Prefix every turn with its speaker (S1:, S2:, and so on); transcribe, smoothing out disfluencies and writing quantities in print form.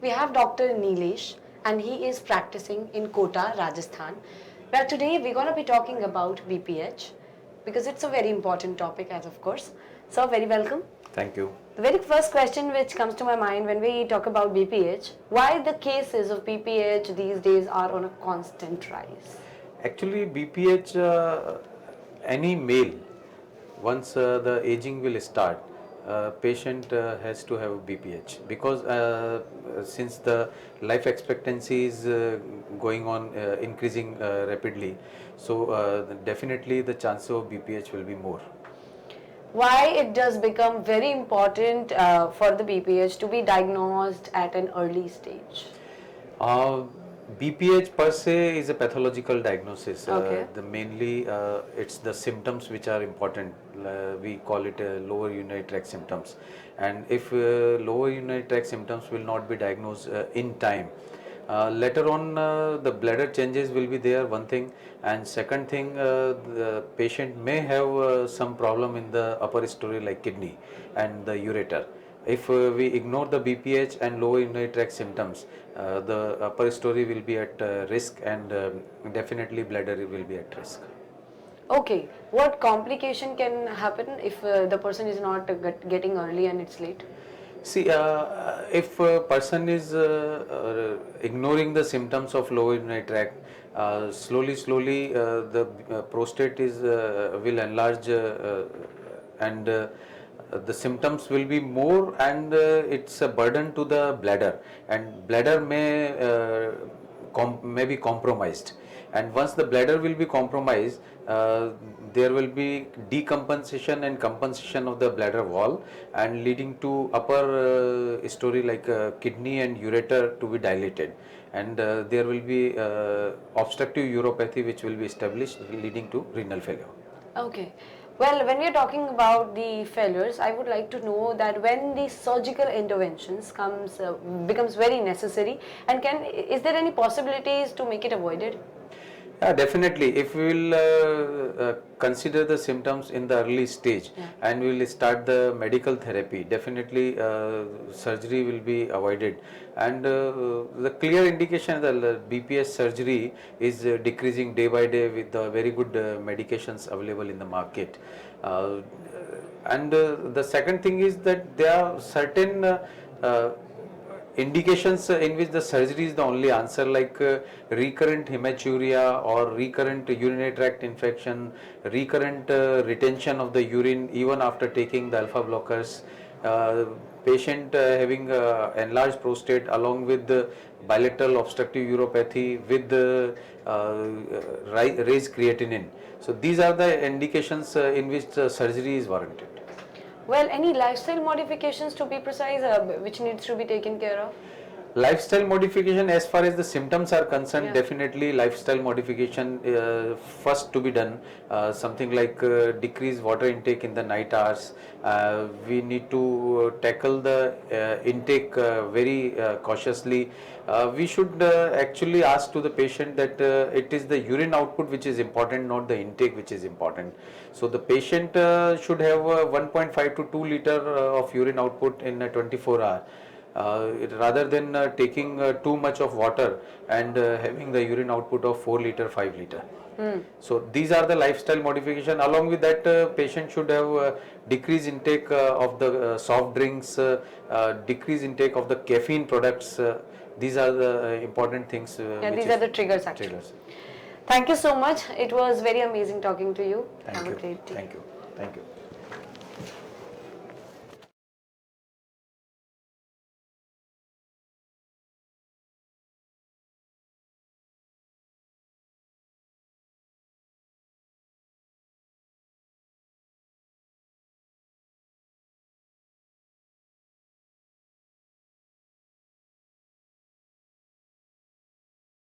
S1: We have Dr. Nilesh, and he is practicing in Kota, Rajasthan. Well, today we're going to be talking about BPH because it's a very important topic, as of course. So, very welcome.
S2: Thank you.
S1: The very first question which comes to my mind when we talk about BPH, why the cases of BPH these days are on a constant rise?
S2: Actually, BPH, any male, once the aging will start, patient has to have BPH because since the life expectancy is going on increasing rapidly, so definitely the chance of BPH will be more.
S1: Why it does become very important for the BPH to be diagnosed at an early stage?
S2: Uh, BPH per se is a pathological diagnosis.
S1: Okay.
S2: The mainly it's the symptoms which are important. We call it lower urinary tract symptoms, and if lower urinary tract symptoms will not be diagnosed in time, later on the bladder changes will be there. One thing, and second thing, the patient may have some problem in the upper story like kidney and the ureter. If we ignore the BPH and lower urinary tract symptoms, the upper story will be at risk, and definitely bladder will be at risk.
S1: Okay, what complication can happen if the person is not getting early and it's late?
S2: See, if a person is ignoring the symptoms of lower urinary tract, slowly the prostate is will enlarge and the symptoms will be more, and it's a burden to the bladder, and bladder may be compromised, and once the bladder will be compromised, there will be decompensation and compensation of the bladder wall, and leading to upper story like kidney and ureter to be dilated, and there will be obstructive uropathy which will be established, leading to renal failure.
S1: Okay. Well, when we are talking about the failures, I would like to know that when the surgical interventions becomes very necessary, and is there any possibilities to make it avoided?
S2: Yeah, definitely. If we will consider the symptoms in the early stage,
S1: Yeah.
S2: and we will start the medical therapy, definitely surgery will be avoided. And the clear indication that the BPS surgery is decreasing day by day with the very good medications available in the market. Uh, and the second thing is that there are certain uh, indications in which the surgery is the only answer, like recurrent hematuria or recurrent urinary tract infection, recurrent retention of the urine even after taking the alpha blockers, uh, patient having enlarged prostate along with the bilateral obstructive uropathy with the raised creatinine. So these are the indications in which surgery is warranted.
S1: Well, any lifestyle modifications to be precise, which needs to be taken care of?
S2: Lifestyle modification, as far as the symptoms are concerned,
S1: Yeah.
S2: definitely lifestyle modification first to be done. Something like decrease water intake in the night hours. We need to tackle the intake very cautiously. We should actually ask to the patient that it is the urine output which is important, not the intake which is important. So the patient should have 1.5 to 2 liter of urine output in a 24 hour. Rather than taking too much of water and having the urine output of 4 liter, 5 liter. So these are the lifestyle modification. Along with that, patient should have decreased intake of the soft drinks, decreased intake of the caffeine products. These are the important things.
S1: Yeah, these are the triggers actually.
S2: Triggers.
S1: Thank you so much. It was very amazing talking to you.
S2: Thank
S1: Have
S2: you.
S1: a great day.
S2: Thank you. Thank you.